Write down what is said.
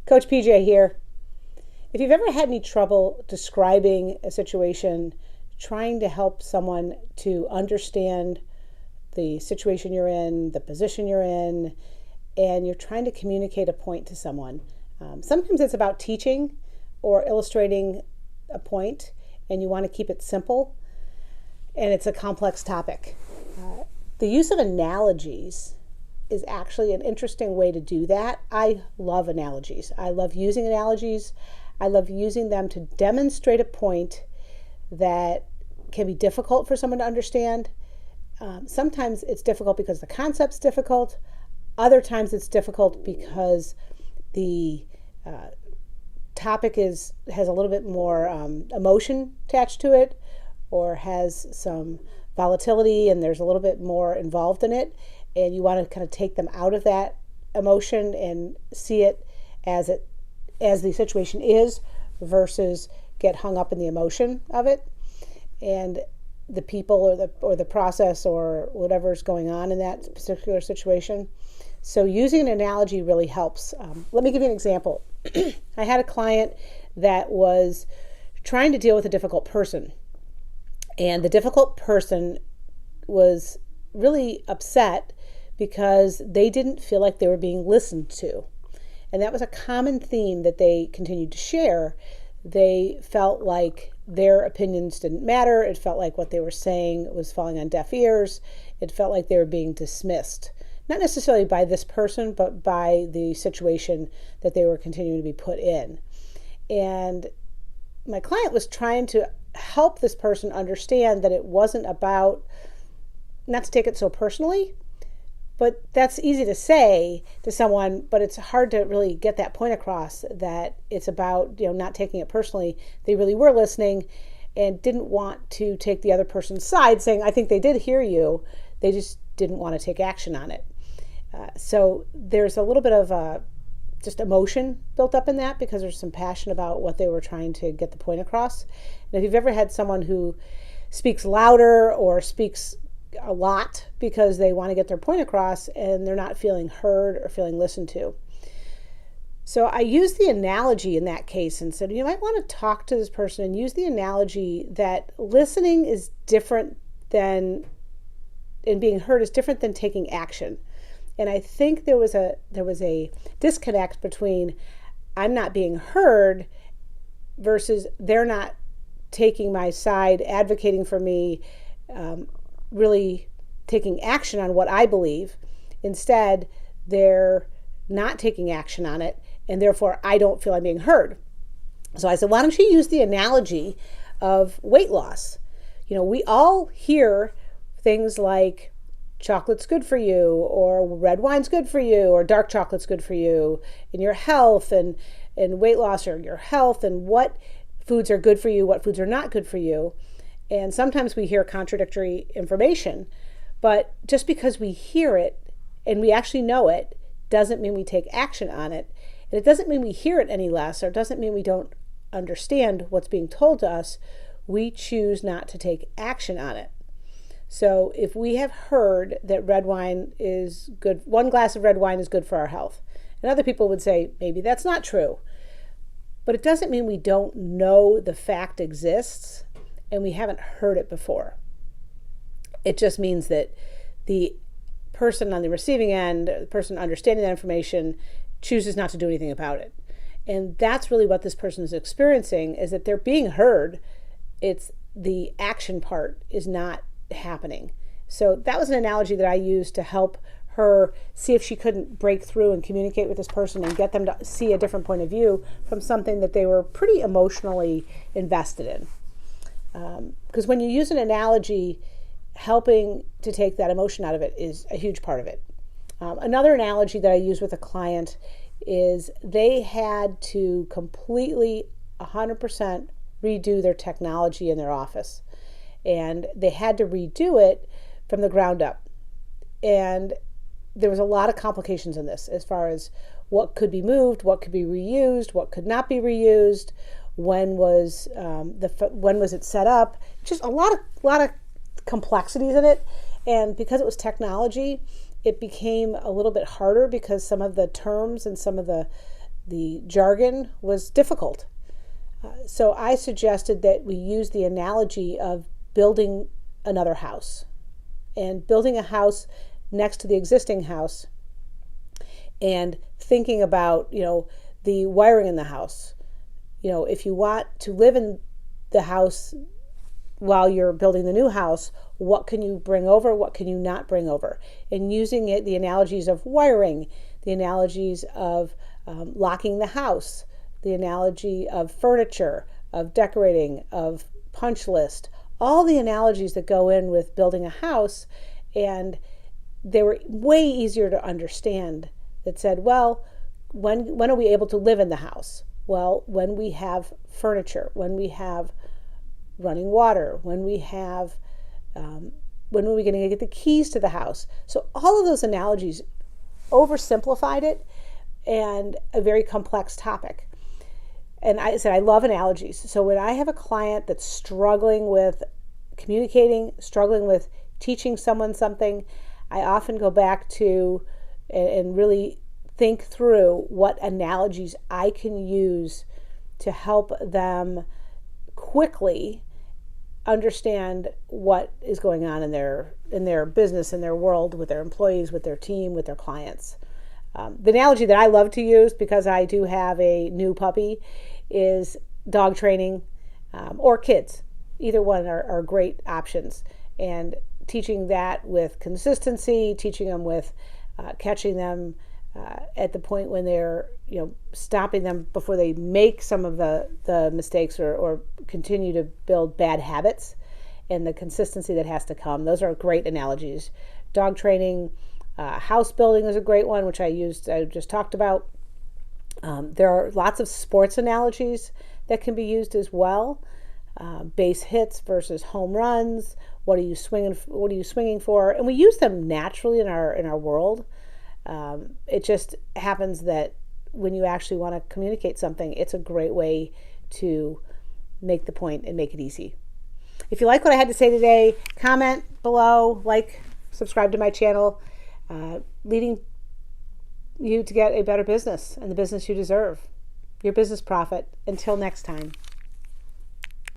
Coach PJ here. If you've ever had any trouble describing a situation, trying to help someone to understand the situation you're in, the position you're in, and you're trying to communicate a point to someone, sometimes it's about teaching or illustrating a point, and you want to keep it simple, and it's a complex topic. The use of analogies is actually an interesting way to do that. I love analogies. I love using analogies. I love using them to demonstrate a point that can be difficult for someone to understand. Sometimes it's difficult because the concept's difficult. Other times it's difficult because the topic has a little bit more emotion attached to it, or has some volatility, and there's a little bit more involved in it, and you want to kind of take them out of that emotion and see it as the situation is, versus get hung up in the emotion of it and the people or the process or whatever's going on in that particular situation. So using an analogy really helps. Let me give you an example. I had a client that was trying to deal with a difficult person, and the difficult person was really upset because they didn't feel like they were being listened to. And that was a common theme that they continued to share. They felt like their opinions didn't matter. It felt like what they were saying was falling on deaf ears. It felt like they were being dismissed. Not necessarily by this person, but by the situation that they were continuing to be put in. And my client was trying to help this person understand that it wasn't about, not to take it so personally, but that's easy to say to someone, but it's hard to really get that point across, that it's about, not taking it personally. They really were listening and didn't want to take the other person's side, saying, I think they did hear you. They just didn't want to take action on it. So there's a little bit of just emotion built up in that, because there's some passion about what they were trying to get the point across. And if you've ever had someone who speaks louder or speaks a lot because they want to get their point across and they're not feeling heard or feeling listened to. So I used the analogy in that case and said, you might want to talk to this person and use the analogy that listening is different than, and being heard is different than taking action. And I think there was a disconnect between I'm not being heard versus they're not taking my side, advocating for me, really taking action on what I believe. Instead, they're not taking action on it, and therefore I don't feel I'm being heard. So I said, why don't you use the analogy of weight loss? We all hear things like chocolate's good for you, or red wine's good for you, or dark chocolate's good for you, and your health, and weight loss, or your health, and what foods are good for you, what foods are not good for you. And sometimes we hear contradictory information, but just because we hear it and we actually know it doesn't mean we take action on it. And it doesn't mean we hear it any less, or it doesn't mean we don't understand what's being told to us. We choose not to take action on it. So if we have heard that red wine is good, one glass of red wine is good for our health, and other people would say, maybe that's not true. But it doesn't mean we don't know the fact exists and we haven't heard it before. It just means that the person on the receiving end, the person understanding that information, chooses not to do anything about it. And that's really what this person is experiencing, is that they're being heard. It's the action part is not happening. So that was an analogy that I used to help her see if she couldn't break through and communicate with this person and get them to see a different point of view from something that they were pretty emotionally invested in. Because when you use an analogy, helping to take that emotion out of it is a huge part of it. Another analogy that I use with a client is they had to completely 100% redo their technology in their office. And they had to redo it from the ground up. And there was a lot of complications in this as far as what could be moved, what could be reused, what could not be reused, when was it set up, just a lot of complexities in it. And because it was technology, it became a little bit harder because some of the terms and some of the The jargon was difficult. So I suggested that we use the analogy of building another house and building a house next to the existing house and thinking about, the wiring in the house. If you want to live in the house while you're building the new house, what can you bring over? What can you not bring over? And using the analogies of wiring, the analogies of locking the house, the analogy of furniture, of decorating, of punch list, all the analogies that go in with building a house. And they were way easier to understand. That said, well, when are we able to live in the house? Well, when we have furniture, when we have running water, when are we going to get the keys to the house? So all of those analogies oversimplified it and a very complex topic. And I said, I love analogies. So when I have a client that's struggling with communicating, struggling with teaching someone something, I often go back to and really think through what analogies I can use to help them quickly understand what is going on in their business, in their world, with their employees, with their team, with their clients. The analogy that I love to use, because I do have a new puppy, is dog training or kids. Either one are great options. And teaching that with consistency, teaching them with catching them at the point when they're, stopping them before they make some of the mistakes or continue to build bad habits, and the consistency that has to come. Those are great analogies. Dog training, house building is a great one, which I just talked about. There are lots of sports analogies that can be used as well. Base hits versus home runs. What are you swinging for? And we use them naturally in our world. It just happens that when you actually want to communicate something, it's a great way to make the point and make it easy. If you like what I had to say today, comment below, subscribe to my channel, leading you to get a better business and the business you deserve. Your business profit. Until next time.